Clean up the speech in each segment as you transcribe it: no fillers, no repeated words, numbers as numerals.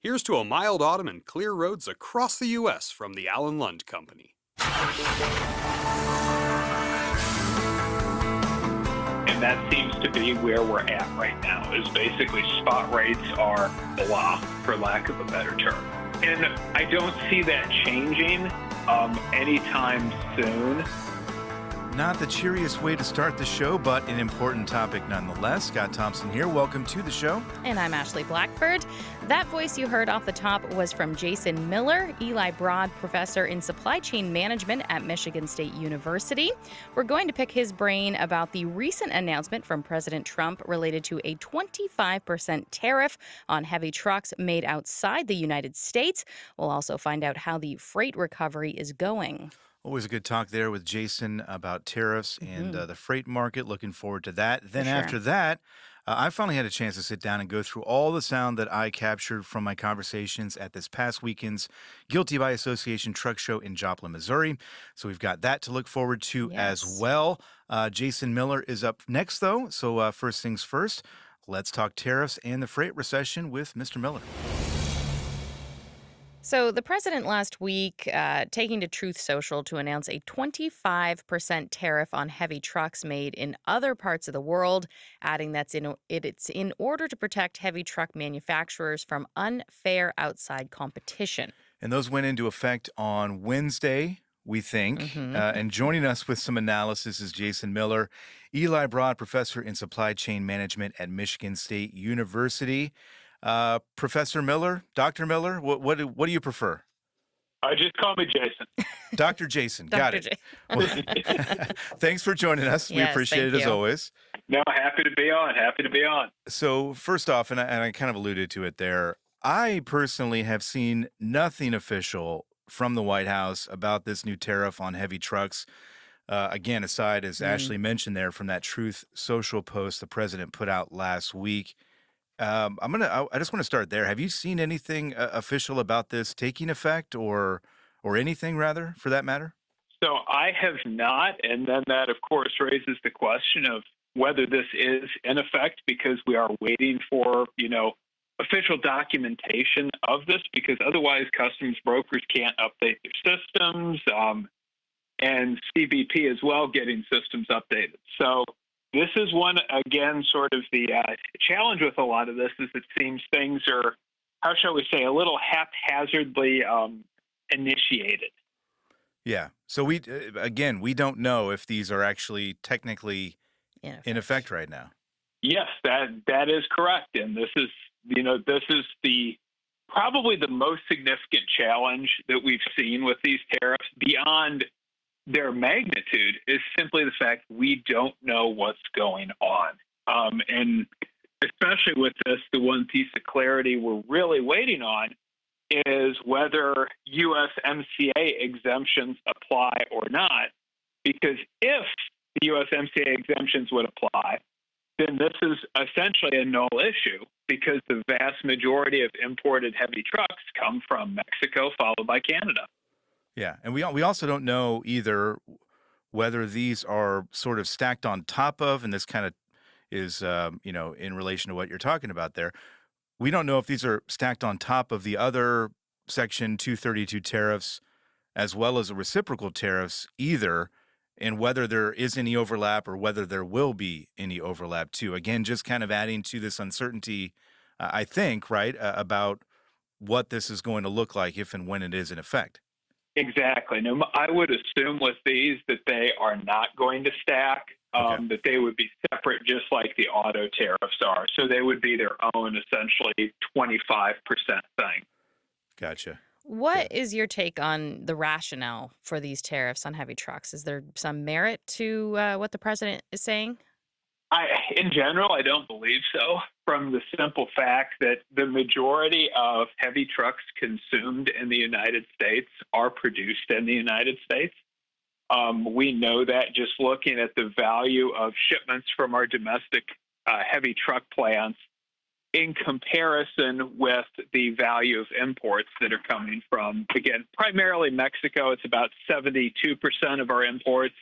Here's to a mild autumn and clear roads across the U.S. from the Allen Lund Company. And that seems to be where we're at right now, is basically spot rates are blah, for lack of a better term. And I don't see that changing anytime soon. Not the cheeriest way to start the show, but an important topic nonetheless. Scott Thompson here. Welcome to the show. And I'm Ashley Blackford. That voice you heard off the top was from Jason Miller, Eli Broad professor in supply chain management at Michigan State University. We're going to pick his brain about the recent announcement from President Trump related to a 25% tariff on heavy trucks made outside the United States. We'll also find out how the freight recovery is going. Always a good talk there with Jason about tariffs and the freight market. Looking forward to that. Then after that, I finally had a chance to sit down and go through all the sound that I captured from my conversations at this past weekend's Guilty by Association truck show in Joplin, Missouri. So we've got that to look forward to as well. Jason Miller is up next, though. So first things first, let's talk tariffs and the freight recession with Mr. Miller. So the president last week taking to Truth Social to announce a 25% tariff on heavy trucks made in other parts of the world, adding it's in order to protect heavy truck manufacturers from unfair outside competition. And those went into effect on Wednesday, we think. And joining us with some analysis is Jason Miller, Eli Broad, professor in supply chain management at Michigan State University. Professor Miller, Dr. Miller, what do you prefer? Just call me Jason. Dr. Jason, got it. Well, thanks for joining us. We appreciate it as always. No, happy to be on. So first off, and I kind of alluded to it there, I personally have seen nothing official from the White House about this new tariff on heavy trucks. Again, aside, as Ashley mentioned there, from that Truth Social post the president put out last week. I just want to start there. Have you seen anything official about this taking effect, or anything rather, for that matter? So I have not, and then that, of course, raises the question of whether this is in effect, because we are waiting for, official documentation of this, because otherwise customs brokers can't update their systems, and CBP as well getting systems updated. So this is one, again, sort of the challenge with a lot of this is it seems things are, how shall we say, a little haphazardly initiated. Yeah. So we don't know if these are actually technically in effect right now. Yes, that is correct. And this is probably the most significant challenge that we've seen with these tariffs beyond their magnitude is simply the fact we don't know what's going on. And especially with this, the one piece of clarity we're really waiting on is whether USMCA exemptions apply or not. Because if the USMCA exemptions would apply, then this is essentially a null issue, because the vast majority of imported heavy trucks come from Mexico, followed by Canada. Yeah, and we also don't know either whether these are sort of stacked on top of, and this kind of is, in relation to what you're talking about there. We don't know if these are stacked on top of the other Section 232 tariffs as well as the reciprocal tariffs either, and whether there is any overlap or whether there will be any overlap too. Again, just kind of adding to this uncertainty, I think, right, about what this is going to look like if and when it is in effect. Exactly. No, I would assume with these that they are not going to stack, that they would be separate, just like the auto tariffs are. So they would be their own, essentially, 25% thing. Gotcha. What is your take on the rationale for these tariffs on heavy trucks? Is there some merit to what the president is saying? In general, I don't believe so, from the simple fact that the majority of heavy trucks consumed in the United States are produced in the United States. We know that just looking at the value of shipments from our domestic heavy truck plants in comparison with the value of imports that are coming from, again, primarily Mexico. It's about 72% of our imports.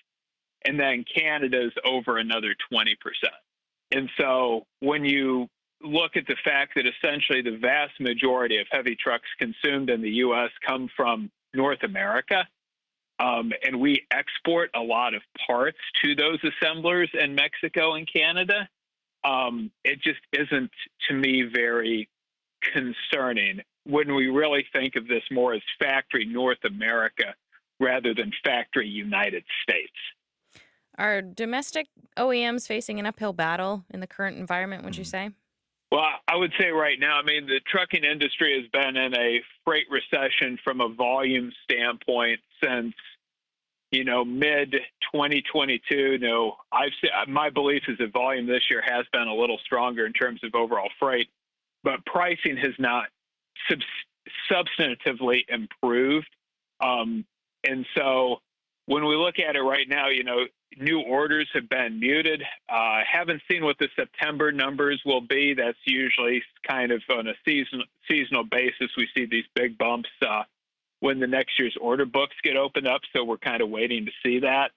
And then Canada's over another 20%. And so when you look at the fact that essentially the vast majority of heavy trucks consumed in the U.S. come from North America, and we export a lot of parts to those assemblers in Mexico and Canada, it just isn't, to me, very concerning when we really think of this more as factory North America rather than factory United States. Are domestic OEMs facing an uphill battle in the current environment, would you say? Well, I would say right now, I mean, the trucking industry has been in a freight recession from a volume standpoint since, mid 2022. My belief is that volume this year has been a little stronger in terms of overall freight, but pricing has not substantively improved. And so when we look at it right now, new orders have been muted. Haven't seen what the September numbers will be. That's usually kind of on a seasonal basis. We see these big bumps when the next year's order books get opened up. So we're kind of waiting to see that.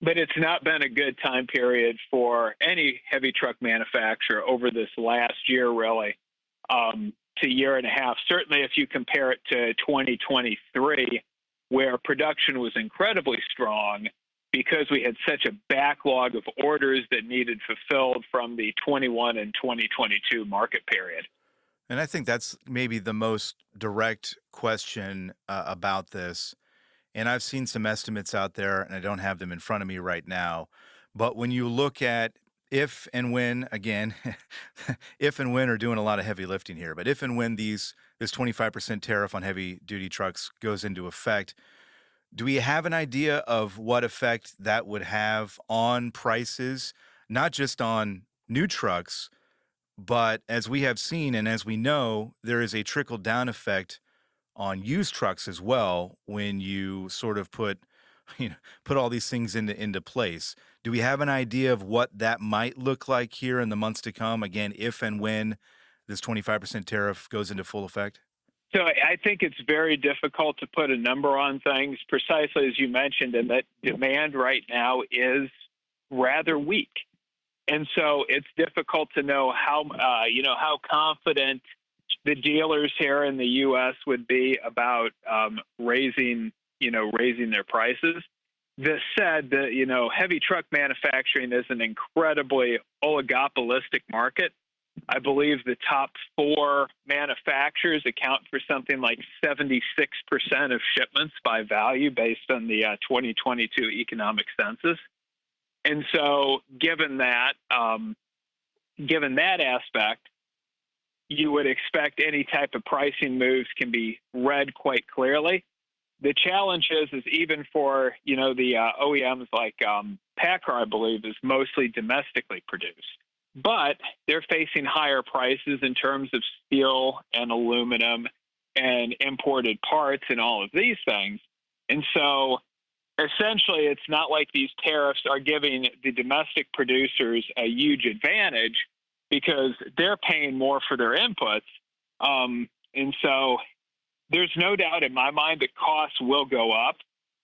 But it's not been a good time period for any heavy truck manufacturer over this last year, really, to year and a half. Certainly if you compare it to 2023, where production was incredibly strong because we had such a backlog of orders that needed fulfilled from the 21 and 2022 market period. And I think that's maybe the most direct question about this. And I've seen some estimates out there, and I don't have them in front of me right now. But when you look at if and when, again, if and when are doing a lot of heavy lifting here, but if and when this 25% tariff on heavy duty trucks goes into effect, do we have an idea of what effect that would have on prices, not just on new trucks, but as we have seen and as we know, there is a trickle down effect on used trucks as well when you sort of put all these things into place. Do we have an idea of what that might look like here in the months to come? Again, if and when this 25% tariff goes into full effect? So I think it's very difficult to put a number on things, precisely as you mentioned, and that demand right now is rather weak. And so it's difficult to know how confident the dealers here in the U.S. would be about raising their prices. This said, heavy truck manufacturing is an incredibly oligopolistic market. I believe the top 4 manufacturers account for something like 76% of shipments by value based on the 2022 economic census. And so given that aspect, you would expect any type of pricing moves can be read quite clearly. The challenge is even for, the OEMs like PACCAR, I believe, is mostly domestically produced. But they're facing higher prices in terms of steel and aluminum and imported parts and all of these things. And so essentially, it's not like these tariffs are giving the domestic producers a huge advantage because they're paying more for their inputs. And so there's no doubt in my mind that costs will go up.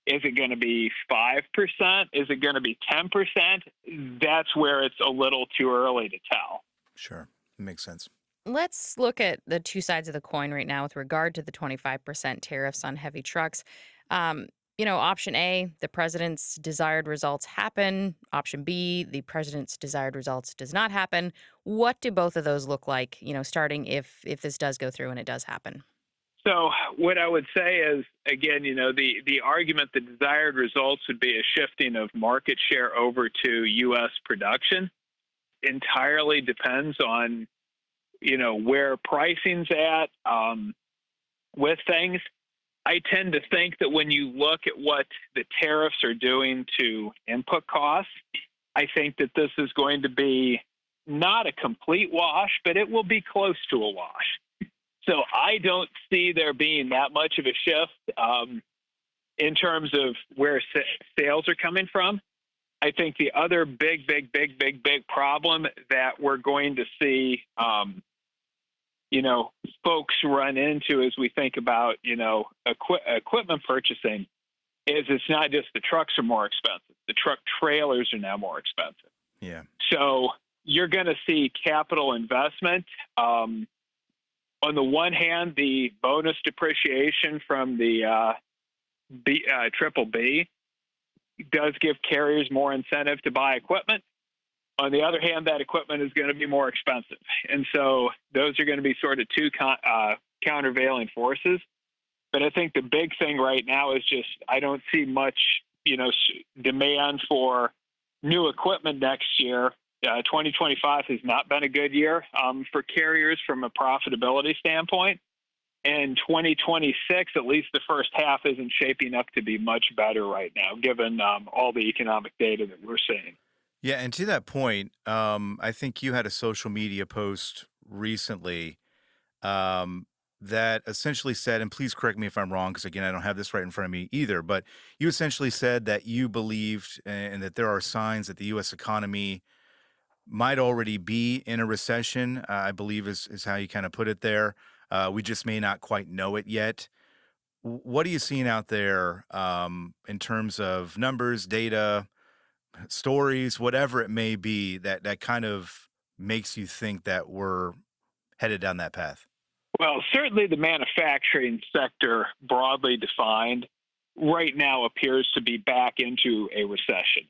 Is it going to be 5%? Is it going to be 10%? That's where it's a little too early to tell. Sure. Makes sense. Let's look at the two sides of the coin right now with regard to the 25% tariffs on heavy trucks. Option A, the president's desired results happen. Option B, the president's desired results does not happen. What do both of those look like, starting if this does go through and it does happen? So what I would say is, again, the argument that desired results would be a shifting of market share over to U.S. production entirely depends on, where pricing's at with things. I tend to think that when you look at what the tariffs are doing to input costs, I think that this is going to be not a complete wash, but it will be close to a wash. So I don't see there being that much of a shift in terms of where sales are coming from. I think the other big problem that we're going to see, folks run into as we think about, equipment purchasing is it's not just the trucks are more expensive. The truck trailers are now more expensive. Yeah. So you're going to see capital investment. On the one hand, the bonus depreciation from the triple B does give carriers more incentive to buy equipment. On the other hand, that equipment is going to be more expensive. And so those are going to be sort of two countervailing forces. But I think the big thing right now is just I don't see much, demand for new equipment next year. 2025 has not been a good year for carriers from a profitability standpoint. And 2026, at least the first half, isn't shaping up to be much better right now, given all the economic data that we're seeing. Yeah, and to that point, I think you had a social media post recently that essentially said, and please correct me if I'm wrong, because again, I don't have this right in front of me either, but you essentially said that you believed and that there are signs that the U.S. economy might already be in a recession, I believe is how you kind of put it there. We just may not quite know it yet. What are you seeing out there in terms of numbers, data, stories, whatever it may be that kind of makes you think that we're headed down that path? Well, certainly the manufacturing sector, broadly defined, right now appears to be back into a recession.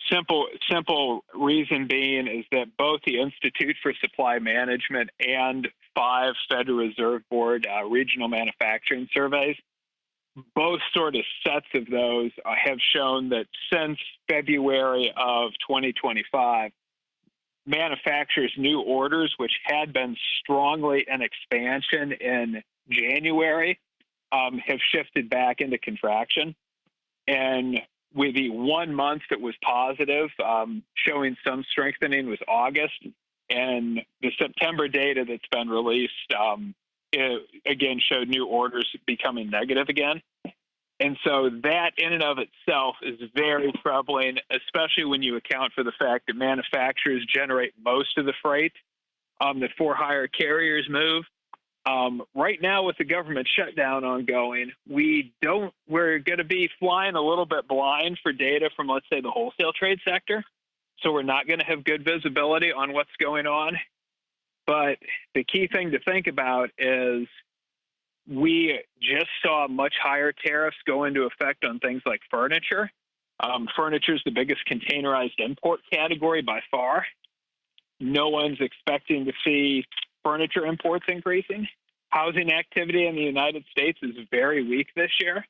Simple reason being is that both the Institute for Supply Management and 5 Federal Reserve Board regional manufacturing surveys, both sort of sets of those have shown that since February of 2025, manufacturers' new orders, which had been strongly in expansion in January, have shifted back into contraction. And with the 1 month that was positive, showing some strengthening was August. And the September data that's been released, again, showed new orders becoming negative again. And so that in and of itself is very troubling, especially when you account for the fact that manufacturers generate most of the freight that for-hire carriers move. Right now, with the government shutdown ongoing, we're going to be flying a little bit blind for data from, let's say, the wholesale trade sector. So we're not going to have good visibility on what's going on. But the key thing to think about is we just saw much higher tariffs go into effect on things like furniture. Furniture is the biggest containerized import category by far. No one's expecting to see furniture imports increasing. Housing activity in the United States is very weak this year.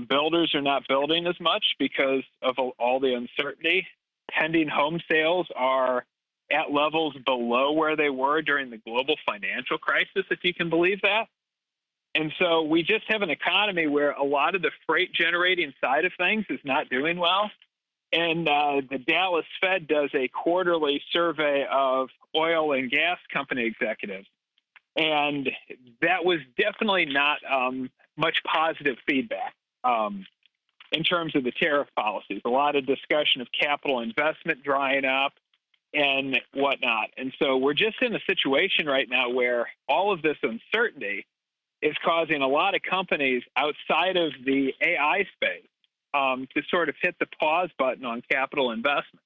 Builders are not building as much because of all the uncertainty. Pending home sales are at levels below where they were during the global financial crisis, if you can believe that. And so we just have an economy where a lot of the freight generating side of things is not doing well. And the Dallas Fed does a quarterly survey of oil and gas company executives. And that was definitely not much positive feedback in terms of the tariff policies. A lot of discussion of capital investment drying up and whatnot. And so we're just in a situation right now where all of this uncertainty is causing a lot of companies outside of the AI space to sort of hit the pause button on capital investment.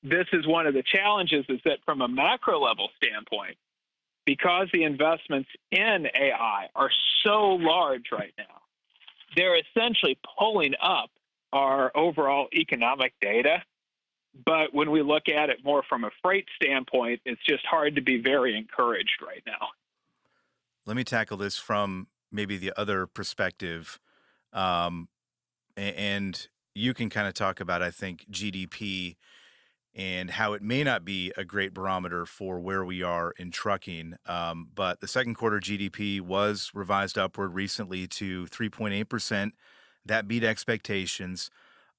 This is one of the challenges is that from a macro level standpoint, because the investments in AI are so large right now, they're essentially pulling up our overall economic data. But when we look at it more from a freight standpoint, it's just hard to be very encouraged right now. Let me tackle this from maybe the other perspective. And you can kind of talk about, I think, GDP and how it may not be a great barometer for where we are in trucking. But the second quarter GDP was revised upward recently to 3.8%. That beat expectations.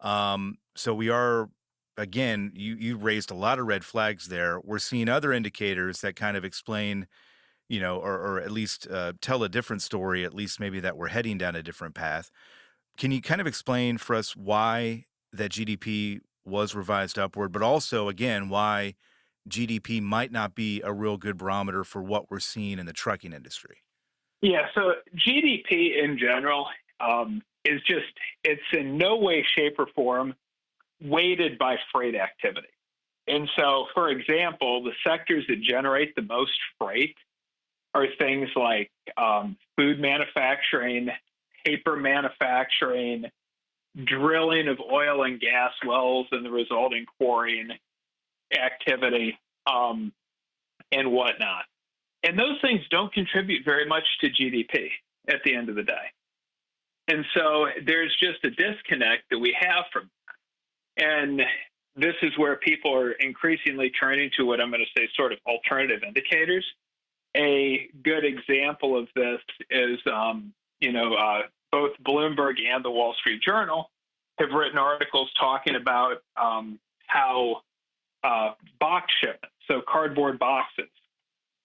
So we are, again, you raised a lot of red flags there. We're seeing other indicators that kind of explain, or at least tell a different story, at least maybe that we're heading down a different path. Can you kind of explain for us why that GDP was revised upward, but also, again, why GDP might not be a real good barometer for what we're seeing in the trucking industry? Yeah, so GDP in general it's in no way, shape, or form weighted by freight activity. And so, for example, the sectors that generate the most freight are things like food manufacturing, paper manufacturing, drilling of oil and gas wells and the resulting quarrying activity, and whatnot. And those things don't contribute very much to GDP at the end of the day. And so there's just a disconnect that we have from that. And this is where people are increasingly turning to what I'm going to say sort of alternative indicators. A good example of this is, both Bloomberg and the Wall Street Journal have written articles talking about how box shipments, so cardboard boxes,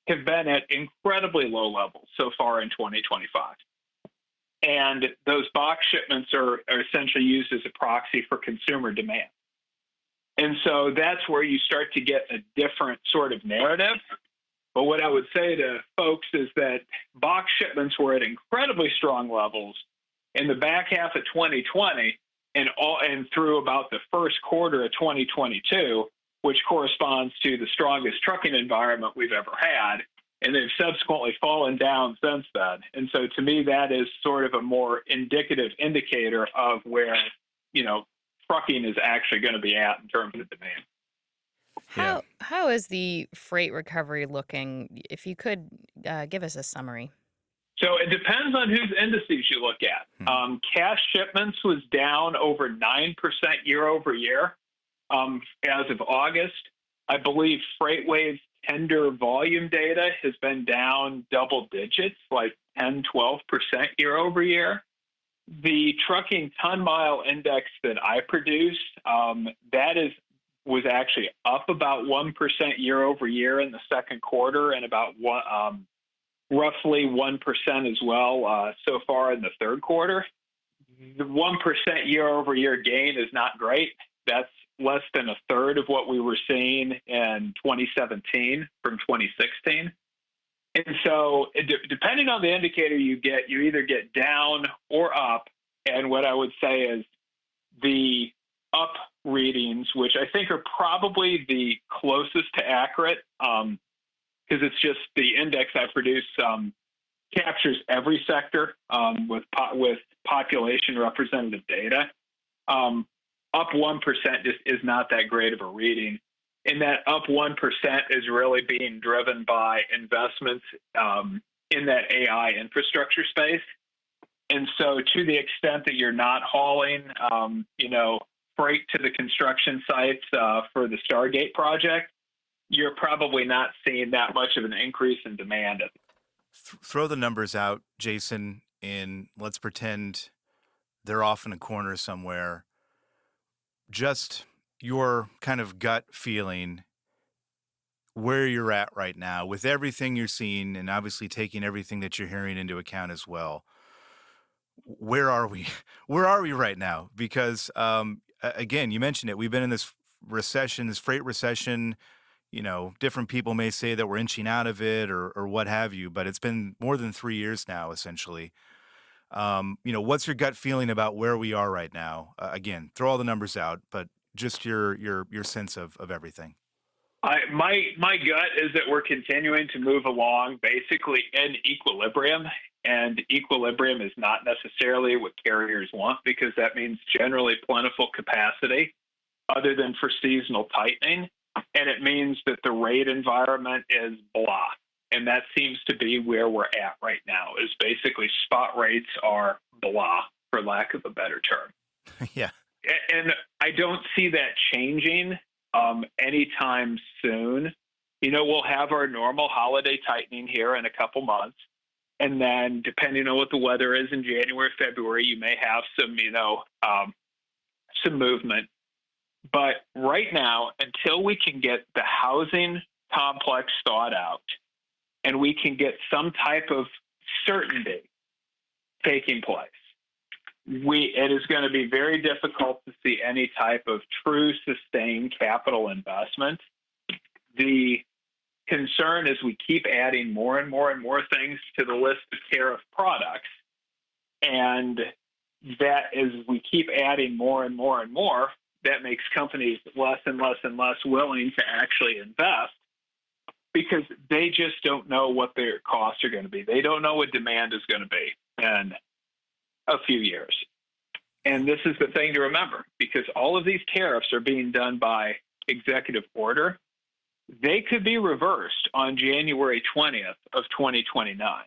have been at incredibly low levels so far in 2025. And those box shipments are essentially used as a proxy for consumer demand. And so that's where you start to get a different sort of narrative. But what I would say to folks is that box shipments were at incredibly strong levels in the back half of 2020 and through about the first quarter of 2022, which corresponds to the strongest trucking environment we've ever had. And they've subsequently fallen down since then. And so to me, that is sort of a more indicative indicator of where, trucking is actually going to be at in terms of demand. How is the freight recovery looking? If you could give us a summary. So it depends on whose indices you look at. Cash shipments was down over 9% year over year as of August. I believe FreightWave's tender volume data has been down double digits, like 10, 12% year over year. The trucking ton mile index that I produced, was actually up about 1% year over year in the second quarter, and about roughly 1% as well so far in the third quarter. The 1% year over year gain is not great. That's less than a third of what we were seeing in 2017 from 2016. And so depending on the indicator you get, you either get down or up. And what I would say is the up readings, which I think are probably the closest to accurate, because it's just the index I produce captures every sector with population representative data. Up 1% just is not that great of a reading. And that up 1% is really being driven by investments in that AI infrastructure space. And so to the extent that you're not hauling, freight to the construction sites for the Stargate project, you're probably not seeing that much of an increase in demand. Throw the numbers out, Jason, and let's pretend they're off in a corner somewhere. Just your kind of gut feeling where you're at right now with everything you're seeing, and obviously taking everything that you're hearing into account as well. Where are we? Where are we right now? Because again, you mentioned it. We've been in this recession, this freight recession. Different people may say that we're inching out of it or what have you, but it's been more than 3 years now, essentially. What's your gut feeling about where we are right now? Again, throw all the numbers out, but just your sense of everything. My gut is that we're continuing to move along basically in equilibrium, and equilibrium is not necessarily what carriers want, because that means generally plentiful capacity other than for seasonal tightening. And it means that the rate environment is blah. And that seems to be where we're at right now, is basically spot rates are blah, for lack of a better term. Yeah. And I don't see that changing anytime soon. We'll have our normal holiday tightening here in a couple months. And then depending on what the weather is in January, February, you may have some movement. But right now, until we can get the housing complex thought out and we can get some type of certainty taking place, it is going to be very difficult to see any type of true sustained capital investment. The concern is we keep adding more and more and more things to the list of tariff products. And that is, we keep adding more and more and more, that makes companies less and less and less willing to actually invest because they just don't know what their costs are going to be. They don't know what demand is going to be in a few years. And this is the thing to remember, because all of these tariffs are being done by executive order. They could be reversed on January 20th of 2029.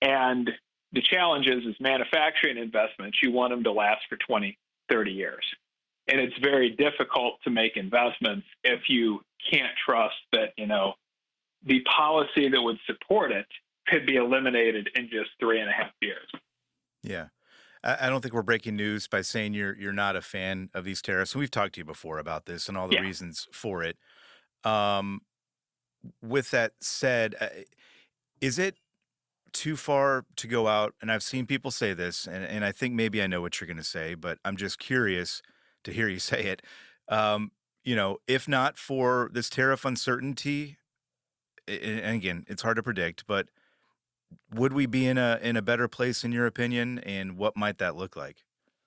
And the challenge is manufacturing investments, you want them to last for 20, 30 years. And it's very difficult to make investments if you can't trust that, the policy that would support it could be eliminated in just 3.5 years. Yeah. I don't think we're breaking news by saying you're not a fan of these tariffs. And we've talked to you before about this and all the reasons for it. With that said, is it too far to go out? And I've seen people say this, and I think maybe I know what you're going to say, but I'm just curious to hear you say it. If not for this tariff uncertainty, and again, it's hard to predict, but would we be in a better place in your opinion, and what might that look like?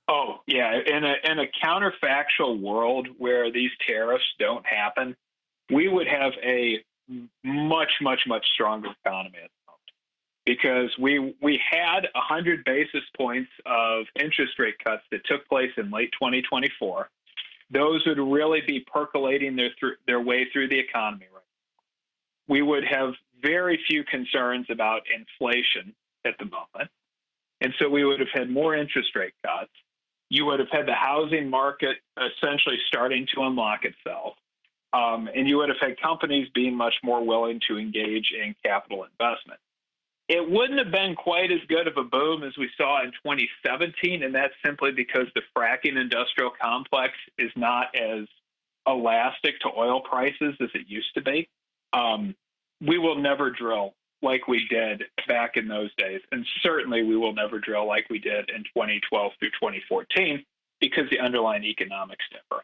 Oh, yeah. In a counterfactual world where these tariffs don't happen, we would have a much, much, much stronger economy at the moment, because we had 100 basis points of interest rate cuts that took place in late 2024. Those would really be percolating their way through the economy right now. We would have very few concerns about inflation at the moment. And so we would have had more interest rate cuts. You would have had the housing market essentially starting to unlock itself. And you would have had companies being much more willing to engage in capital investment. It wouldn't have been quite as good of a boom as we saw in 2017, and that's simply because the fracking industrial complex is not as elastic to oil prices as it used to be. We will never drill like we did back in those days, and certainly we will never drill like we did in 2012 through 2014 because the underlying economics differ.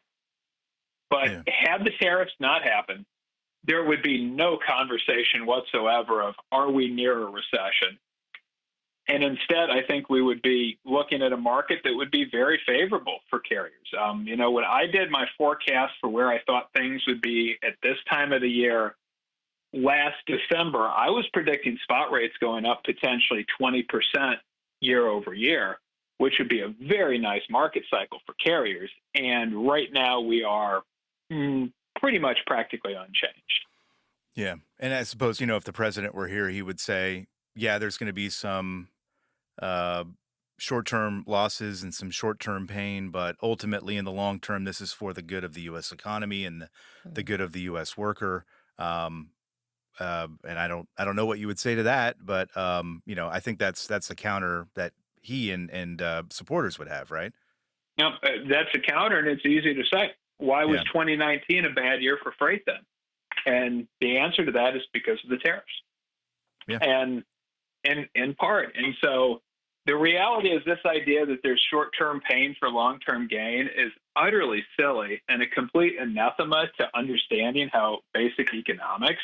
But had the tariffs not happened, there would be no conversation whatsoever of, are we near a recession? And instead, I think we would be looking at a market that would be very favorable for carriers. When I did my forecast for where I thought things would be at this time of the year last December, I was predicting spot rates going up potentially 20% year over year, which would be a very nice market cycle for carriers. And right now we are pretty much practically unchanged. Yeah. And I suppose, if the president were here, he would say, yeah, there's going to be some short-term losses and some short-term pain, but ultimately in the long term, this is for the good of the U.S. economy and the good of the U.S. worker. And I don't know what you would say to that, but I think that's the counter that he and supporters would have, right? That's a counter, and it's easy to say. Why was 2019 a bad year for freight then? And the answer to that is because of the tariffs. Yeah. And in part. And so the reality is this idea that there's short-term pain for long-term gain is utterly silly and a complete anathema to understanding how basic economics.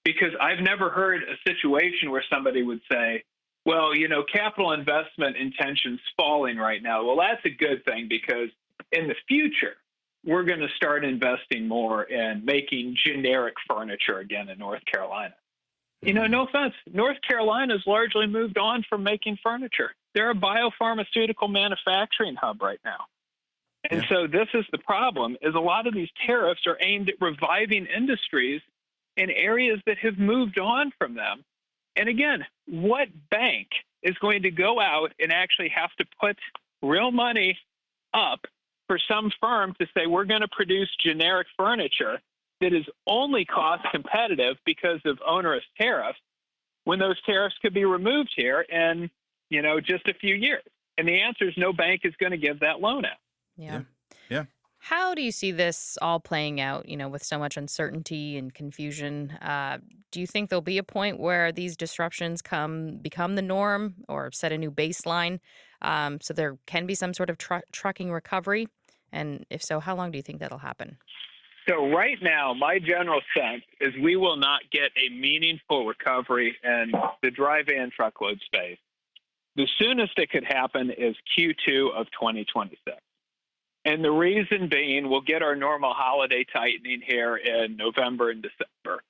Because I've never heard a situation where somebody would say, well, capital investment intention's falling right now. Well, that's a good thing because in the future, we're going to start investing more in making generic furniture again in North Carolina. No offense. North Carolina's largely moved on from making furniture. They're a biopharmaceutical manufacturing hub right now. And so this is the problem, is a lot of these tariffs are aimed at reviving industries in areas that have moved on from them. And again, what bank is going to go out and actually have to put real money up for some firm to say we're going to produce generic furniture that is only cost competitive because of onerous tariffs when those tariffs could be removed here in, just a few years? And the answer is no bank is going to give that loan out. Yeah. Yeah. How do you see this all playing out, with so much uncertainty and confusion? Do you think there'll be a point where these disruptions become the norm or set a new baseline so there can be some sort of trucking recovery? And if so, how long do you think that'll happen? So right now, my general sense is we will not get a meaningful recovery in the dry van truckload space. The soonest it could happen is Q2 of 2026. And the reason being, we'll get our normal holiday tightening here in November and December.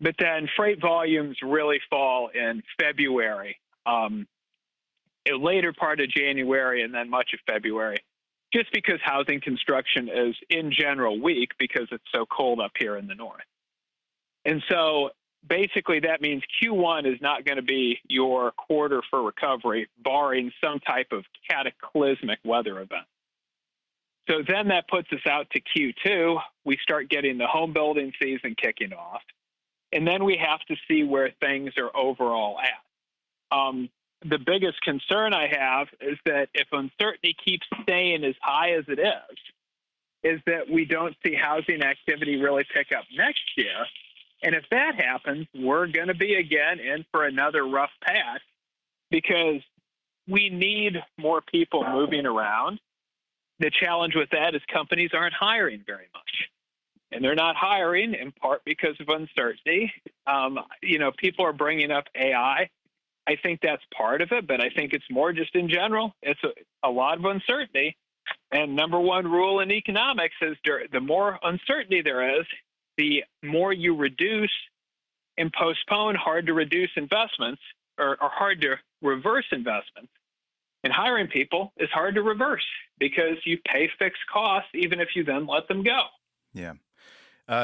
But then freight volumes really fall in February, a later part of January, and then much of February, just because housing construction is in general weak because it's so cold up here in the north. And so basically that means Q1 is not going to be your quarter for recovery, barring some type of cataclysmic weather event. So then that puts us out to Q2. We start getting the home building season kicking off. And then we have to see where things are overall at. The biggest concern I have is that if uncertainty keeps staying as high as it is that we don't see housing activity really pick up next year. And if that happens, we're going to be again in for another rough patch because we need more people moving around. The challenge with that is companies aren't hiring very much. And they're not hiring in part because of uncertainty. People are bringing up AI. I think that's part of it, but I think it's more just in general. It's a lot of uncertainty. And number one rule in economics is the more uncertainty there is, the more you reduce and postpone hard to reduce investments or hard to reverse investments. And hiring people is hard to reverse because you pay fixed costs even if you then let them go. Yeah.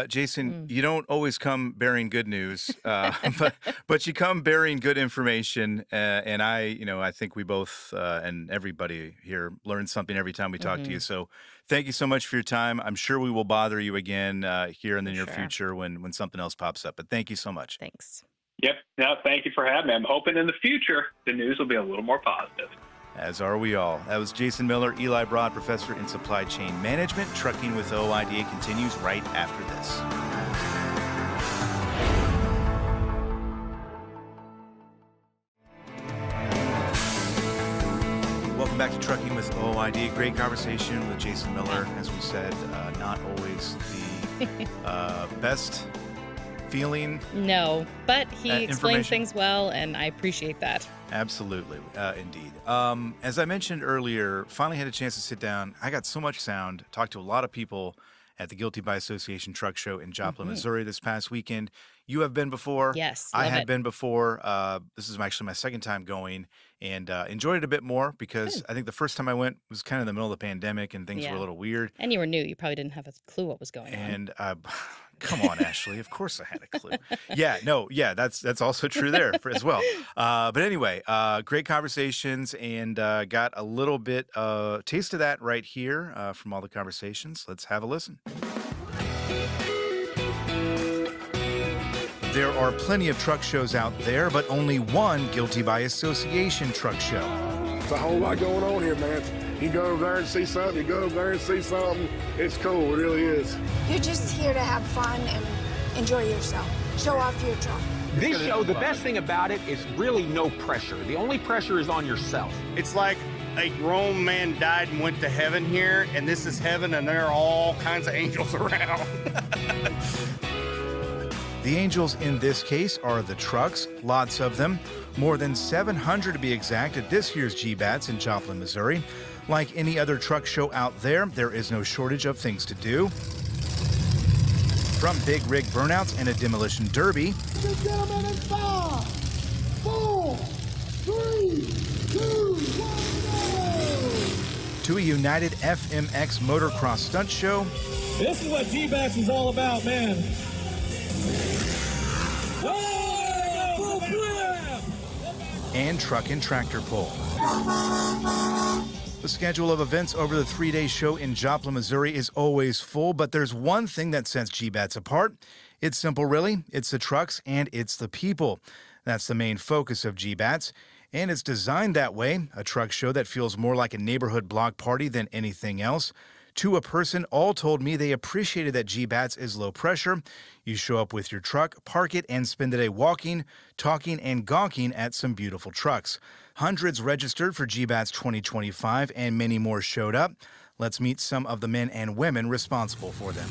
Jason, you don't always come bearing good news, but you come bearing good information. And I think we both and everybody here learn something every time we talk to you. So thank you so much for your time. I'm sure we will bother you again here in the near future when something else pops up. But thank you so much. Thanks. Yep. No, thank you for having me. I'm hoping in the future the news will be a little more positive. As are we all. That was Jason Miller, Eli Broad, professor in supply chain management. Trucking with OIDA continues right after this. Welcome back to Trucking with OIDA. Great conversation with Jason Miller. As we said, not always the best feeling. No, but he explains things well, and I appreciate that. Absolutely. Indeed. As I mentioned earlier, finally had a chance to sit down. I got so much sound, talked to a lot of people at the Guilty by Association Truck Show in Joplin, Missouri this past weekend. You have been before. Yes, I had been before. This is actually my second time going, and enjoyed it a bit more because I think the first time I went was kind of in the middle of the pandemic and things were a little weird. And you were new. You probably didn't have a clue what was going on. And come on, Ashley. Of course I had a clue. That's also true there as well. But anyway, great conversations and got a little bit taste of that right here from all the conversations. Let's have a listen. There are plenty of truck shows out there, but only one Guilty by Association truck show. There's a whole lot going on here, man. You go over there and see something, you go over there and see something. It's cool, it really is. You're just here to have fun and enjoy yourself. Show off your truck. This show, the best thing about it is really no pressure. The only pressure is on yourself. It's like a grown man died and went to heaven here, and this is heaven, and there are all kinds of angels around. The angels in this case are the trucks, lots of them, more than 700 to be exact at this year's GBATS in Joplin, Missouri. Like any other truck show out there, there is no shortage of things to do. From big rig burnouts and a demolition derby, Gentlemen, in 5, 4, 3, 2, 1, to a United FMX motocross stunt show. This is what GBATS is all about, man. And truck and tractor pull. The schedule of events over the 3-day show in Joplin, Missouri is always full, but there's one thing that sets GBATS apart. It's simple, really. It's the trucks and it's the people. That's the main focus of GBATS, and it's designed that way, a truck show that feels more like a neighborhood block party than anything else. To a person, all told me they appreciated that GBATS is low pressure. You show up with your truck, park it, and spend the day walking, talking, and gawking at some beautiful trucks. Hundreds registered for GBATS 2025, and many more showed up. Let's meet some of the men and women responsible for them.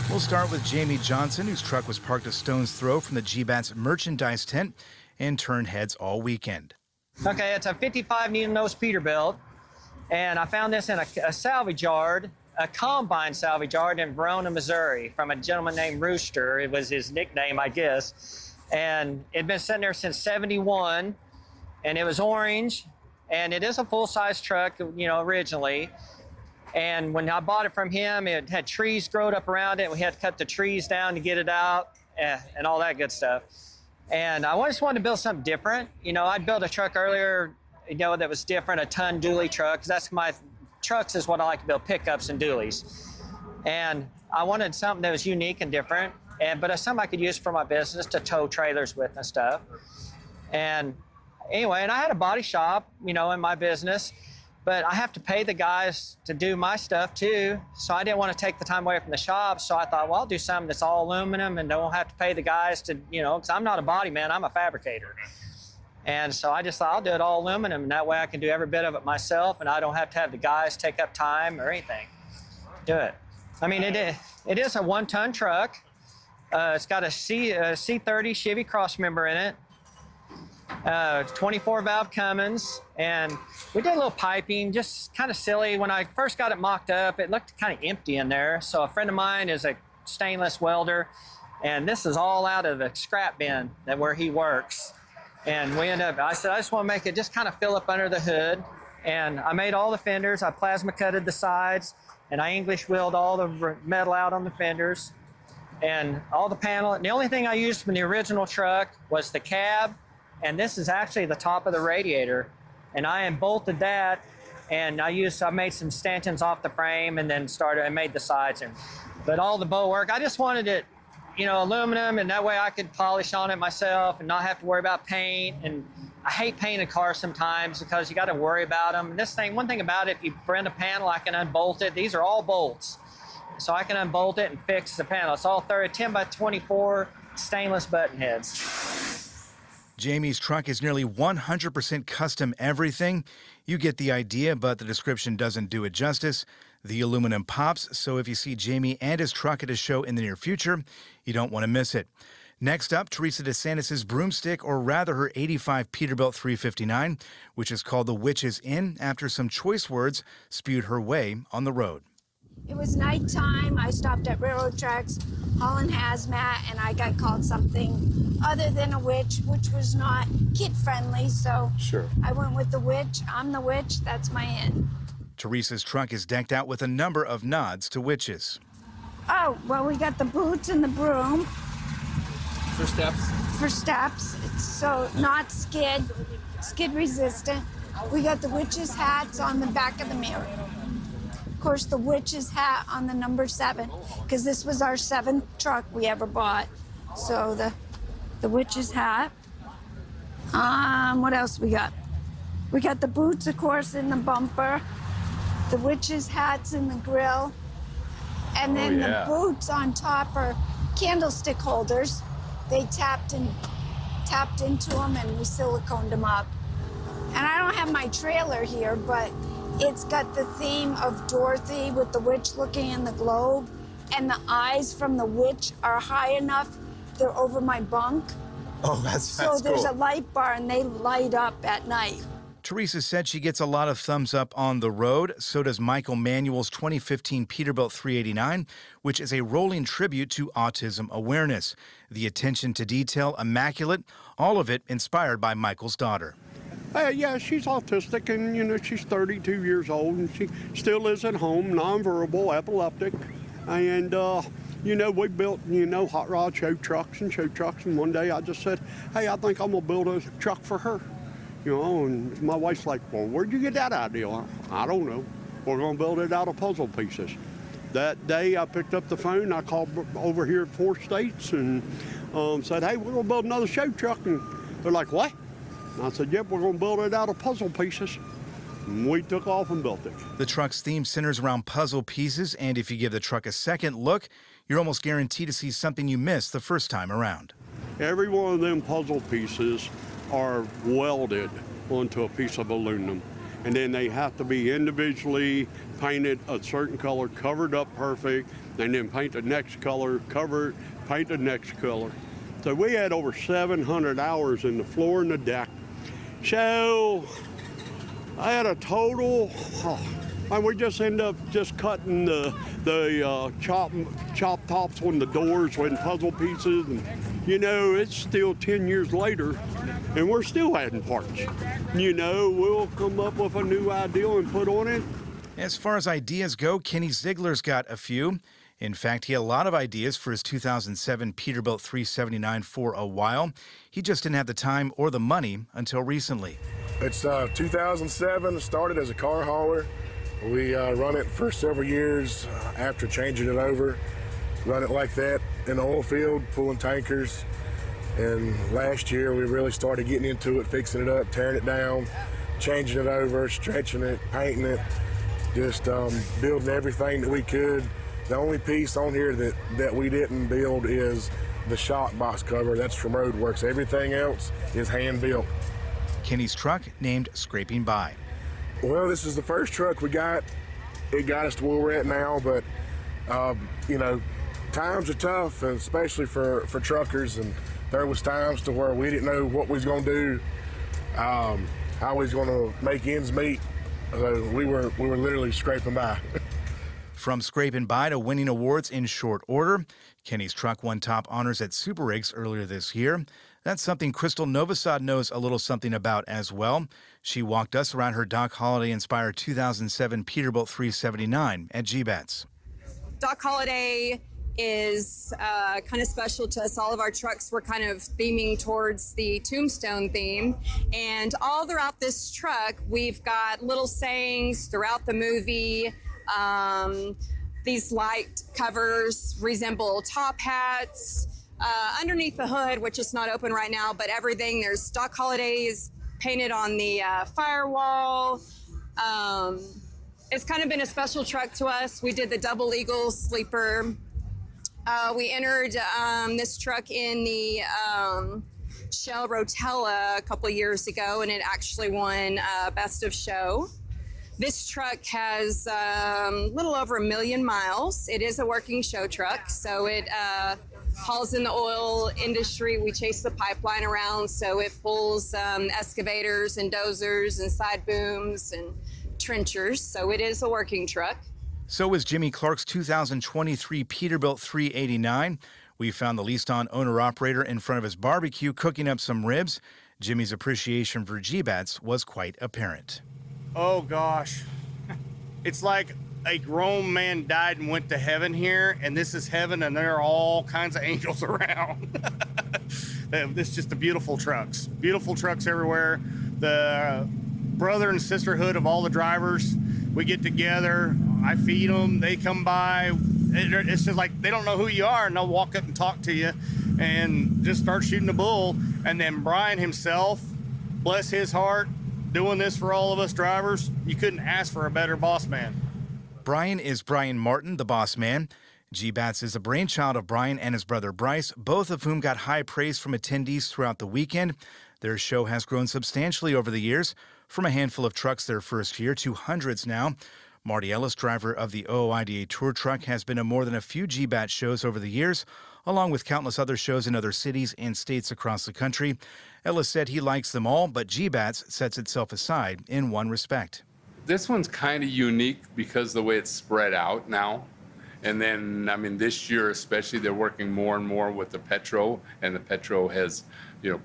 We'll start with Jamie Johnson, whose truck was parked a stone's throw from the GBATS merchandise tent and turned heads all weekend. Okay, it's a 55 needle nose Peterbilt. And I found this in a salvage yard, a combine salvage yard in Verona, Missouri, from a gentleman named Rooster. It was his nickname, I guess. And it'd been sitting there since '71, and it was orange. And it is a full-size truck, you know, originally. And when I bought it from him, it had trees growed up around it. We had to cut the trees down to get it out, and all that good stuff. And I just wanted to build something different. You know, I'd built a truck earlier, you know, that was different, a ton dually truck. 'Cause that's my trucks is what I like to build, pickups and dualies. And I wanted something that was unique and different, but it's something I could use for my business to tow trailers with and stuff. And anyway, and I had a body shop, you know, in my business. But I have to pay the guys to do my stuff too. So I didn't want to take the time away from the shop. So I thought, well, I'll do something that's all aluminum and don't have to pay the guys to, you know, because I'm not a body man, I'm a fabricator. And so I just thought I'll do it all aluminum, and that way I can do every bit of it myself, and I don't have to have the guys take up time or anything. Do it. I mean, it is a 1-ton truck. It's got a C30 Chevy crossmember in it. 24 valve Cummins, and we did a little piping, just kind of silly. When I first got it mocked up, it looked kind of empty in there. So a friend of mine is a stainless welder, and this is all out of the scrap bin where he works. And I said, I just want to make it just kind of fill up under the hood. And I made all the fenders. I plasma cutted the sides, and I English wheeled all the metal out on the fenders and all the panel. And the only thing I used from the original truck was the cab. And this is actually the top of the radiator, and I bolted that, and I made some stanchions off the frame, and then made the sides. But all the bow work, I just wanted it, you know, aluminum, and that way I could polish on it myself and not have to worry about paint. And I hate painting cars sometimes because you got to worry about them. And this thing, one thing about it, if you bend a panel, I can unbolt it. These are all bolts, so I can unbolt it and fix the panel. It's all 10 by 24 stainless button heads. Jamie's truck is nearly 100% custom everything. You get the idea, but the description doesn't do it justice. The aluminum pops, so if you see Jamie and his truck at a show in the near future, you don't want to miss it. Next up, Teresa DeSantis' broomstick, or rather her '85 Peterbilt 359, which is called the Witch's Inn after some choice words spewed her way on the road. It was nighttime. I stopped at railroad tracks, hauling hazmat, and I got called something other than a witch, which was not kid-friendly, so sure. I went with the witch. I'm the witch. That's my inn. Teresa's truck is decked out with a number of nods to witches. Oh, well, we got the boots and the broom. For steps? For steps. It's so not skid resistant. We got the witch's hats on the back of the mirror. Of course, the witch's hat on the number 7, because this was our 7th truck we ever bought. So the witch's hat. What else we got? We got the boots, of course, in the bumper. The witch's hats in the grill. And then the boots on top are candlestick holders. They tapped into them, and we siliconed them up. And I don't have my trailer here, but it's got the theme of Dorothy with the witch looking in the globe, and the eyes from the witch are high enough, they're over my bunk. Oh, that's So there's a light bar, and they light up at night. Teresa said she gets a lot of thumbs up on the road. So does Michael Manuel's 2015 Peterbilt 389, which is a rolling tribute to autism awareness. The attention to detail, immaculate, all of it inspired by Michael's daughter. Yeah, she's autistic, and, you know, she's 32 years old, and she still lives at home, nonverbal, epileptic. And, you know, we built, you know, hot rod show trucks, and one day I just said, hey, I think I'm going to build a truck for her. You know, and my wife's like, well, where'd you get that idea? I don't know. We're going to build it out of puzzle pieces. That day I picked up the phone, I called over here at 4 States and said, hey, we're going to build another show truck. And they're like, what? And I said, yep, we're going to build it out of puzzle pieces. And we took off and built it. The truck's theme centers around puzzle pieces, and if you give the truck a second look, you're almost guaranteed to see something you missed the first time around. Every one of them puzzle pieces are welded onto a piece of aluminum, and then they have to be individually painted a certain color, covered up perfect, and then paint the next color, cover it, paint the next color. So we had over 700 hours in the floor and the deck. So I had a total, and we just end up just cutting the chop tops on the doors with puzzle pieces, and it's still 10 years later, and we're still adding parts. We'll come up with a new idea and put on it. As far as ideas go, Kenny Ziegler's got a few. In fact, he had a lot of ideas for his 2007 Peterbilt 379 for a while. He just didn't have the time or the money until recently. It's 2007, started as a car hauler. We run it for several years after changing it over. Run it like that in the oil field, pulling tankers. And last year we really started getting into it, fixing it up, tearing it down, changing it over, stretching it, painting it, just building everything that we could. The only piece on here that we didn't build is the shock box cover. That's from Roadworks. Everything else is hand built. Kenny's truck named Scraping By. Well, this is the first truck we got. It got us to where we're at now, but times are tough, and especially for truckers, and there was times to where we didn't know what we was going to do, how we was going to make ends meet. So we were literally scraping by. From scraping by to winning awards in short order, Kenny's truck won top honors at Super Rigs earlier this year. That's something Crystal Novosad knows a little something about as well. She walked us around her Doc Holliday-inspired 2007 Peterbilt 379 at GBATS. Doc Holliday is kind of special to us. All of our trucks were kind of theming towards the Tombstone theme. And all throughout this truck, we've got little sayings throughout the movie. These light covers resemble top hats. Underneath the hood, which is not open right now, but everything, there's Doc Hollidays painted on the firewall. It's kind of been a special truck to us. We did the Double Eagle sleeper. We entered this truck in the Shell Rotella a couple of years ago, and it actually won Best of Show. This truck has a little over 1 million miles. It is a working show truck, so it hauls in the oil industry. We chase the pipeline around, so it pulls excavators and dozers and side booms and trenchers, so it is a working truck. So is Jimmy Clark's 2023 Peterbilt 389. We found the leased-on owner-operator in front of his barbecue cooking up some ribs. Jimmy's appreciation for GBATS was quite apparent. Oh, gosh. It's like a grown man died and went to heaven here, and this is heaven, and there are all kinds of angels around. It's just the beautiful trucks everywhere. The brother and sisterhood of all the drivers, we get together, I feed them, they come by. It's just like they don't know who you are, and they'll walk up and talk to you and just start shooting the bull. And then Brian himself, bless his heart, doing this for all of us drivers, you couldn't ask for a better boss man. Brian is Brian Martin, the boss man. GBATS is a brainchild of Brian and his brother Bryce, both of whom got high praise from attendees throughout the weekend. Their show has grown substantially over the years, from a handful of trucks their first year to hundreds now. Marty Ellis, driver of the OOIDA tour truck, has been at more than a few GBATS shows over the years, along with countless other shows in other cities and states across the country. Ellis said he likes them all, but GBATS sets itself aside in one respect. This one's kind of unique because the way it's spread out now. And then, this year especially, they're working more and more with the Petro, and the Petro has,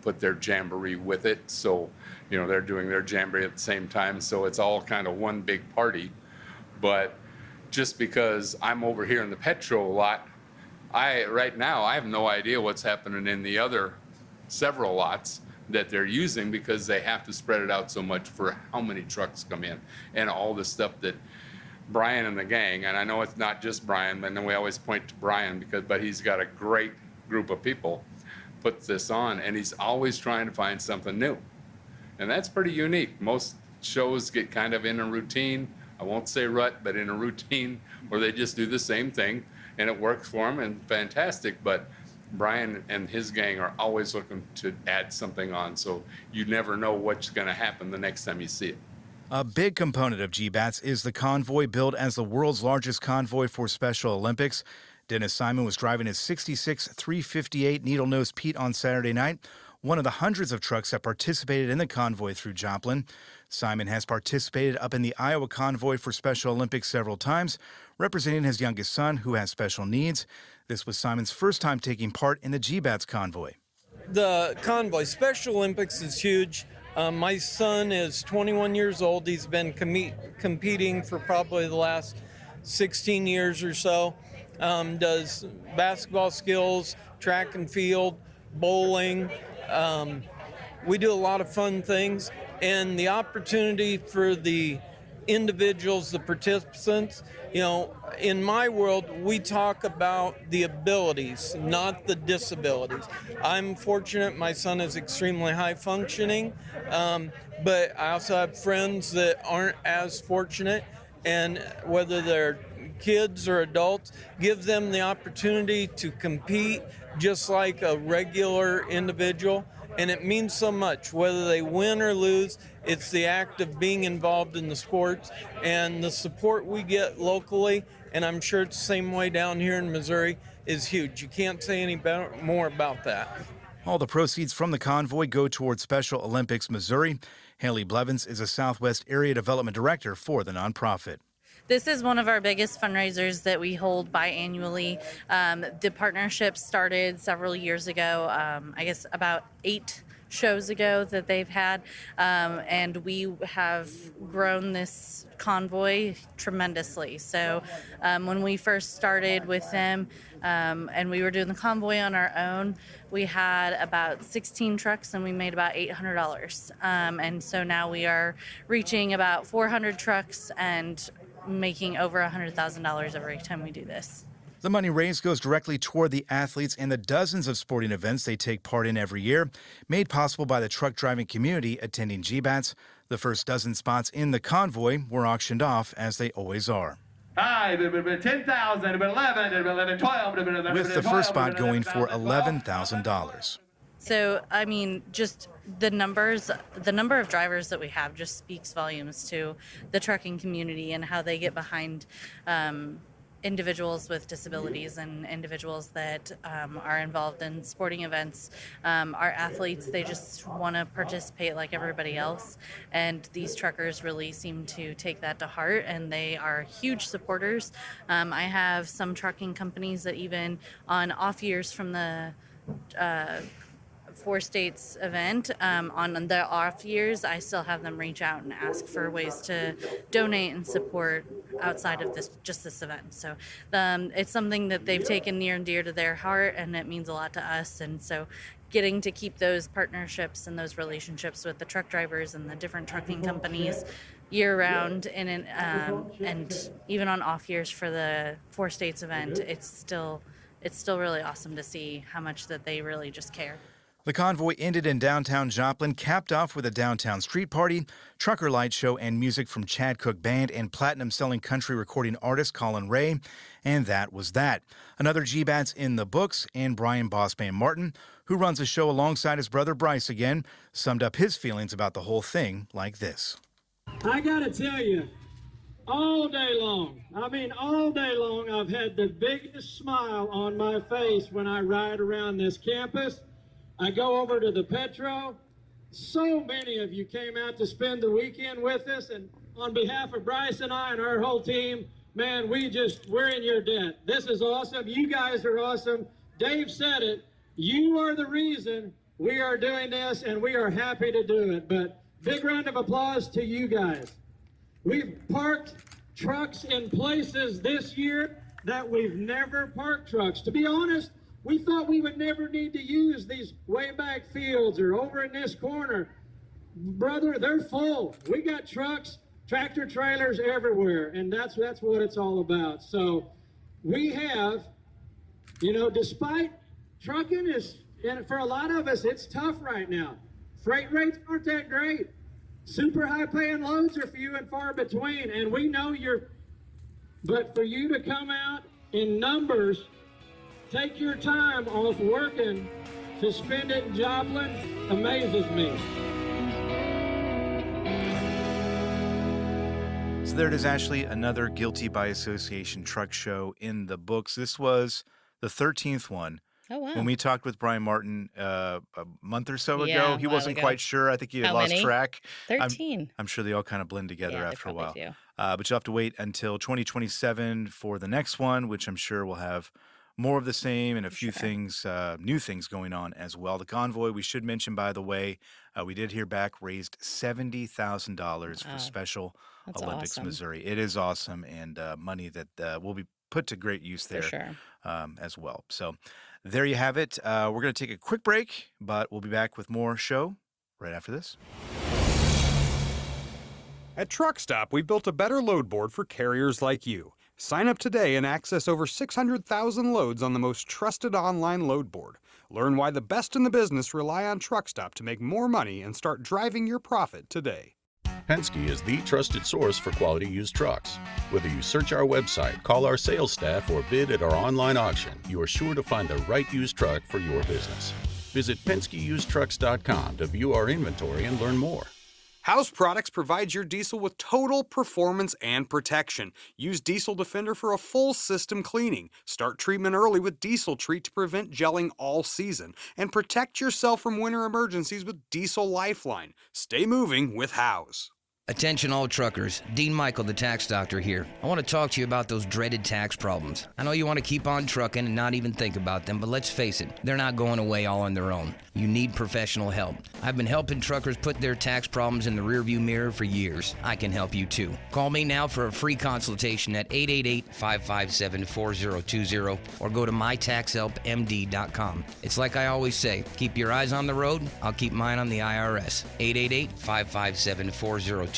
put their jamboree with it. So, they're doing their jamboree at the same time. So it's all kind of one big party. But just because I'm over here in the Petro a lot, right now I have no idea what's happening in the other several lots that they're using, because they have to spread it out so much for how many trucks come in and all the stuff that Brian and the gang, and I know it's not just Brian, and then we always point to Brian but he's got a great group of people, puts this on, and he's always trying to find something new. And that's pretty unique. Most shows get kind of in a routine. I won't say rut, but in a routine where they just do the same thing and it works for them and fantastic. But Brian and his gang are always looking to add something on, so you never know what's going to happen the next time you see it. A big component of GBATS is the convoy, billed as the world's largest convoy for Special Olympics. Dennis Simon was driving his 66 358 Needle Nose Pete on Saturday night, one of the hundreds of trucks that participated in the convoy through Joplin. Simon has participated up in the Iowa convoy for Special Olympics several times, representing his youngest son, who has special needs. This was Simon's first time taking part in the GBATS convoy. The convoy, Special Olympics, is huge. My son is 21 years old. He's been competing for probably the last 16 years or so. Does basketball skills, track and field, bowling. We do a lot of fun things, and the opportunity for the individuals, the participants, in my world, we talk about the abilities, not the disabilities. I'm fortunate my son is extremely high functioning, but I also have friends that aren't as fortunate, and whether they're kids or adults, give them the opportunity to compete just like a regular individual. And it means so much, whether they win or lose. It's the act of being involved in the sports and the support we get locally, and I'm sure it's the same way down here in Missouri, is huge. You can't say any more about that. All the proceeds from the convoy go towards Special Olympics Missouri. Haley Blevins is a Southwest Area Development Director for the nonprofit. This is one of our biggest fundraisers that we hold biannually. The partnership started several years ago, I guess about 8 shows ago that they've had, and we have grown this convoy tremendously. So when we first started with them and we were doing the convoy on our own, we had about 16 trucks and we made about $800. And so now we are reaching about 400 trucks and making over $100,000 every time we do this. The money raised goes directly toward the athletes and the dozens of sporting events they take part in every year, made possible by the truck driving community attending GBATS. The first dozen spots in the convoy were auctioned off, as they always are. 10,000, 11, 12. With the first spot going for $11,000. So, I mean, just the number of drivers that we have just speaks volumes to the trucking community and how they get behind individuals with disabilities and individuals that are involved in sporting events. Our athletes, they just want to participate like everybody else, and these truckers really seem to take that to heart, and they are huge supporters. I have some trucking companies that even on off years from the 4 states event, on their off years, I still have them reach out and ask for ways to donate and support outside of this event. So it's something that they've taken near and dear to their heart, and it means a lot to us. And so getting to keep those partnerships and those relationships with the truck drivers and the different trucking companies year round, and even on off years for the 4 states event, it's still really awesome to see how much that they really just care. The convoy ended in downtown Joplin, capped off with a downtown street party, trucker light show, and music from Chad Cook Band and platinum-selling country recording artist Colin Ray. And that was that. Another GBATS in the books, and Brian Bossman Martin, who runs a show alongside his brother Bryce again, summed up his feelings about the whole thing like this. I gotta tell you, all day long, I've had the biggest smile on my face when I ride around this campus. I go over to the Petro. So many of you came out to spend the weekend with us, and on behalf of Bryce and I and our whole team, man, we're in your debt. This is awesome. You guys are awesome. Dave said it. You are the reason we are doing this, and we are happy to do it. But big round of applause to you guys. We've parked trucks in places this year that we've never parked trucks. To be honest, we thought we would never need to use these way back fields or over in this corner. Brother, they're full. We got trucks, tractor trailers everywhere, and that's what it's all about. So we have, despite trucking and for a lot of us, it's tough right now. Freight rates aren't that great. Super high paying loads are few and far between, and we know but for you to come out in numbers, take your time off working to spend it in Joplin amazes me. So there it is, Ashley, another Guilty by Association truck show in the books. This was the 13th one Oh, wow. When we talked with Brian Martin a month or so Yeah, ago, a he while wasn't ago. quite sure. I think he had How lost many? track. 13. I'm sure they all kind of blend together Yeah, they after a probably while. do. But you'll have to wait until 2027 for the next one, which I'm sure will have more of the same and a few things, new things going on as well. The convoy, we should mention, by the way, we did hear back, raised $70,000 for Wow. Special That's Olympics awesome. Missouri. It is awesome, and money that will be put to great use For there sure. as well. So there you have it. We're going to take a quick break, but we'll be back with more show right after this. At Truck Stop, we built a better load board for carriers like you. Sign up today and access over 600,000 loads on the most trusted online load board. Learn why the best in the business rely on Truck Stop to make more money and start driving your profit today. Penske is the trusted source for quality used trucks. Whether you search our website, call our sales staff, or bid at our online auction, you are sure to find the right used truck for your business. Visit PenskeUsedTrucks.com to view our inventory and learn more. House Products provides your diesel with total performance and protection. Use Diesel Defender for a full system cleaning. Start treatment early with Diesel Treat to prevent gelling all season. And protect yourself from winter emergencies with Diesel Lifeline. Stay moving with House. Attention all truckers, Dean Michael, the tax doctor here. I want to talk to you about those dreaded tax problems. I know you want to keep on trucking and not even think about them, but let's face it, they're not going away all on their own. You need professional help. I've been helping truckers put their tax problems in the rearview mirror for years. I can help you too. Call me now for a free consultation at 888-557-4020 or go to mytaxhelpmd.com. It's like I always say, keep your eyes on the road, I'll keep mine on the IRS. 888-557-4020.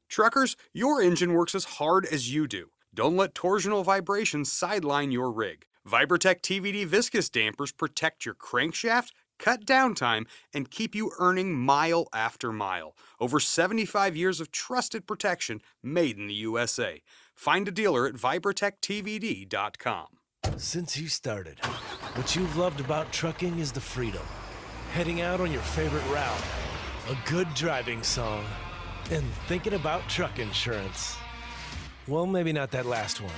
Truckers, your engine works as hard as you do. Don't let torsional vibrations sideline your rig. Vibrotech TVD viscous dampers protect your crankshaft, cut downtime, and keep you earning mile after mile. Over 75 years of trusted protection made in the USA. Find a dealer at vibrotechtvd.com. Since you started, what you've loved about trucking is the freedom. Heading out on your favorite route, a good driving song, and thinking about truck insurance. Well, maybe not that last one.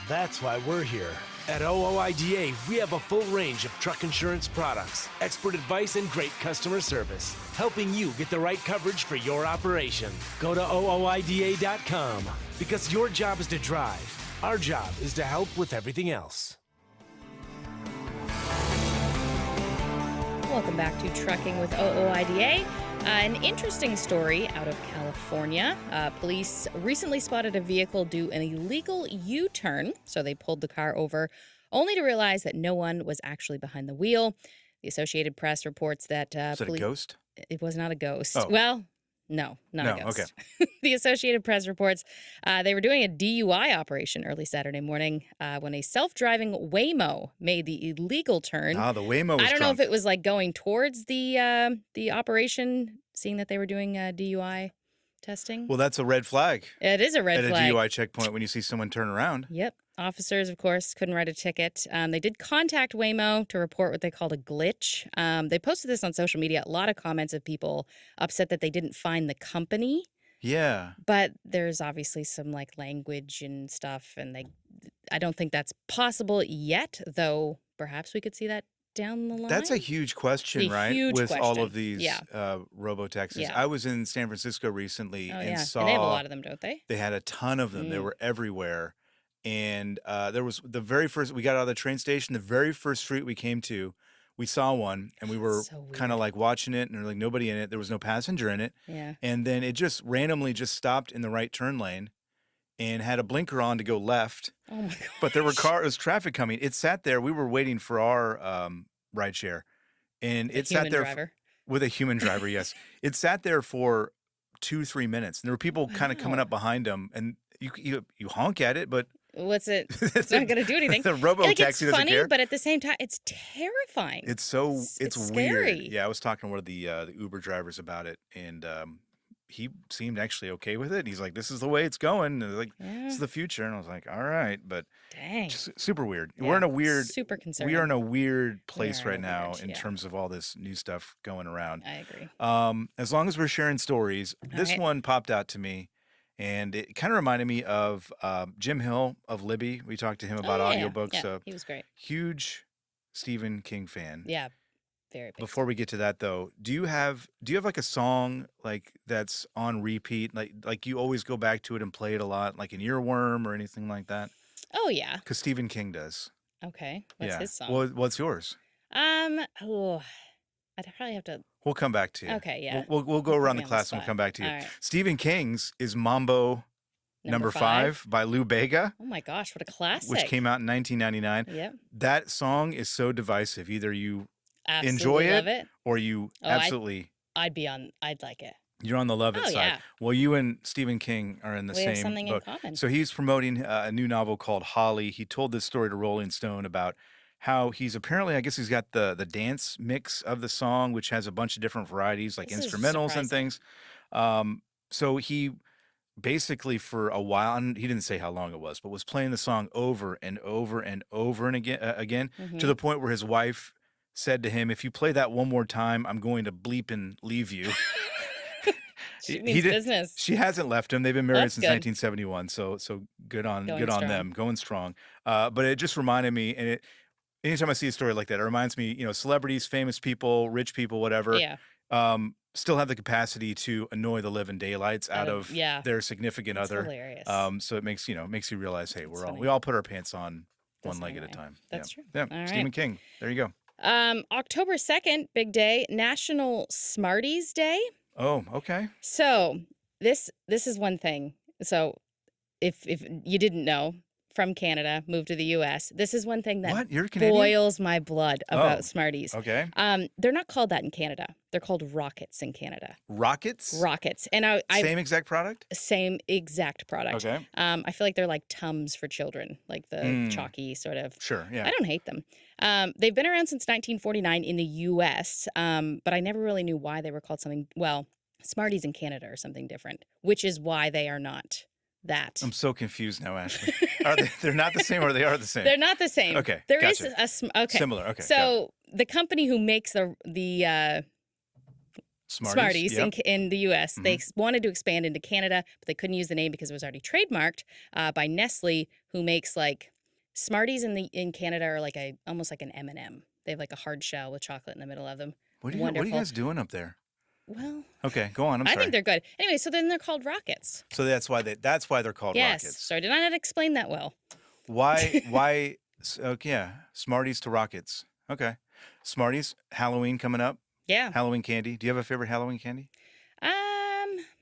That's why we're here. At OOIDA, we have a full range of truck insurance products, expert advice, and great customer service, helping you get the right coverage for your operation. Go to OOIDA.com, because your job is to drive. Our job is to help with everything else. Welcome back to Trucking with OOIDA. An interesting story out of California. Police recently spotted a vehicle do an illegal U-turn, so they pulled the car over, only to realize that no one was actually behind the wheel. The Associated Press reports that Is it a ghost? It was not a ghost. Oh. Well, no, not a No, ghost. okay. The Associated Press reports they were doing a DUI operation early Saturday morning when a self-driving Waymo made the illegal turn. Ah, the Waymo was I don't know drunk. if it was like going towards the operation, seeing that they were doing DUI testing. Well, that's a red flag. It is a red at flag. a DUI checkpoint when you see someone turn around. Yep. Officers, of course, couldn't write a ticket. They did contact Waymo to report what they called a glitch. They posted this on social media. A lot of comments of people upset that they didn't find the company. Yeah. But there's obviously some like language and stuff, and I don't think that's possible yet, though perhaps we could see that down the line. That's a huge question, right? Huge With all question. of these Yeah. robo-taxis. Yeah. I was in San Francisco recently Oh, and yeah. saw And they have a lot of them, don't they? They had a ton of them. They Mm. were everywhere. And there was the very first, we got out of the train station, the very first street we came to, we saw one and we were So kind of like watching it and there was like nobody in it. There was no passenger in it. Yeah. And then it just randomly just stopped in the right turn lane and had a blinker on to go left. Oh my god. But there was traffic coming. It sat there. We were waiting for our ride share. And it sat human there driver. with a human driver, yes. It sat there for 2-3 minutes. And there were people kind of coming Wow. up behind them. And you honk at it, but What's it? It's not going to do anything. the robo Like, it's taxi doesn't funny, care. but at the same time, it's terrifying. It's it's weird. scary. Yeah, I was talking to one of the Uber drivers about it, and he seemed actually okay with it. He's like, "This is the way it's going. And like, this is the future." And I was like, "All right," but Dang. just super weird. Yeah, We're in a weird, super we concerning. are in a weird place are right now weird, in yeah. terms of all this new stuff going around. I agree. As long as we're sharing stories, this right. one popped out to me. And it kind of reminded me of Jim Hill of Libby. We talked to him about Oh, yeah. audiobooks. Yeah, he was great. Huge Stephen King fan. Yeah, very big. Before we get to that, though, do you have like a song like that's on repeat, like you always go back to it and play it a lot, like an earworm or anything like that? Oh yeah. Because Stephen King does. Okay. What's his song? Well, what's yours? Oh, I'd probably have to. We'll come back to you. Okay, yeah. We'll go around the class and we'll come back to you. Stephen King's is Mambo Number 5 by Lou Bega. Oh my gosh, what a classic! Which came out in 1999. Yep. That song is so divisive. Either you absolutely enjoy love it, or you absolutely. I'd like it. You're on the love it side. Yeah. Well, you and Stephen King are in the we same have something boat. in common. So he's promoting a new novel called Holly. He told this story to Rolling Stone about how he's apparently, I guess he's got the dance mix of the song, which has a bunch of different varieties, like instrumentals and things. So he basically for a while, and he didn't say how long it was, but was playing the song over and over and over and again to the point where his wife said to him, "If you play that one more time, I'm going to bleep and leave you." She means business. She hasn't left him. They've been married That's since good. 1971. So good on Going them, going strong. But it just reminded me, and anytime I see a story like that, it reminds me, celebrities, famous people, rich people, whatever. Yeah. Still have the capacity to annoy the living daylights out of their significant other. Hilarious. So it makes you realize, hey, we all put our pants on one leg at a time. That's true. Yeah. All Stephen right. King. There you go. October 2nd, big day, National Smarties Day. Oh, okay. So this is one thing. So if you didn't know, from Canada, moved to the U.S., this is one thing that What? You're Canadian? boils my blood about Oh, Smarties. okay. They're not called that in Canada. They're called Rockets in Canada. Rockets? Rockets. And I Same exact product? Same exact product. Okay. I feel like they're like Tums for children, like the chalky sort of. Sure, yeah. I don't hate them. They've been around since 1949 in the U.S., but I never really knew why they were called something. Well, Smarties in Canada are something different, which is why they are not that. I'm so confused now, Ashley. They're not the same, or they are the same? They're not the same. Okay, There is gotcha. okay. Similar, okay, got So the company who makes the Smarties Yep. in the U.S. They wanted to expand into Canada, but they couldn't use the name because it was already trademarked by Nestle, who makes like Smarties in Canada are like almost like an M&M. They have like a hard shell with chocolate in the middle of them. What are you guys doing up there? Well, Okay, go on. I'm sorry. I think they're good. Anyway, so then they're called Rockets. So that's why they're called Yes. Rockets. So did I not explain that well? Why? Okay, yeah. Smarties to Rockets. Okay, Smarties. Halloween coming up. Yeah. Halloween candy. Do you have a favorite Halloween candy?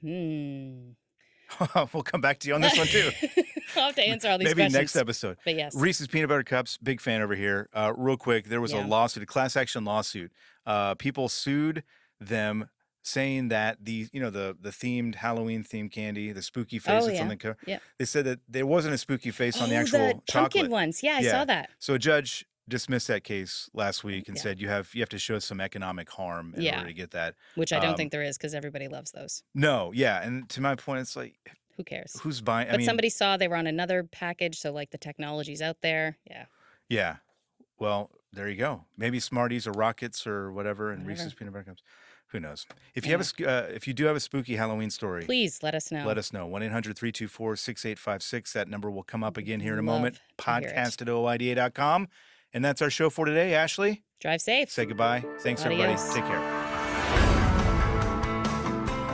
We'll come back to you on this one too. I'll have to answer all these Maybe questions. next episode. But yes. Reese's Peanut Butter Cups, big fan over here. Real quick, there was a lawsuit, a class action lawsuit. People sued them saying that the themed Halloween themed candy, the spooky face that's on the cover. Yeah. They said that there wasn't a spooky face on the actual the chocolate. pumpkin ones. Yeah, I saw that. So a judge dismissed that case last week and said you have to show some economic harm in order to get that. Which I don't think there is because everybody loves those. No, yeah, and to my point, it's like who cares? Who's buying? But somebody saw they were on another package, so like the technology's out there. Yeah. Yeah. Well, there you go. Maybe Smarties or Rockets or whatever, and Reese's Peanut Butter Cups. Who knows? If you have if you do have a spooky Halloween story, please let us know. Let us know. 1-800-324-6856. That number will come up again here in a moment. Podcast@oida.com. And that's our show for today. Ashley, drive safe. Say goodbye. Thanks, everybody. Take care.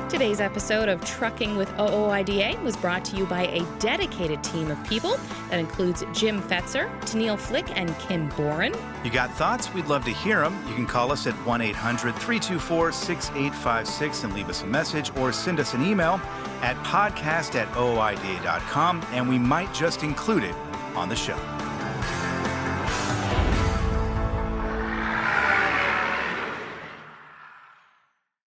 Today's episode of Trucking with OOIDA was brought to you by a dedicated team of people that includes Jim Fetzer, Tennille Flick, and Kim Boren. You got thoughts? We'd love to hear them. You can call us at 1-800-324-6856 and leave us a message, or send us an email at podcast@ooida.com, and we might just include it on the show.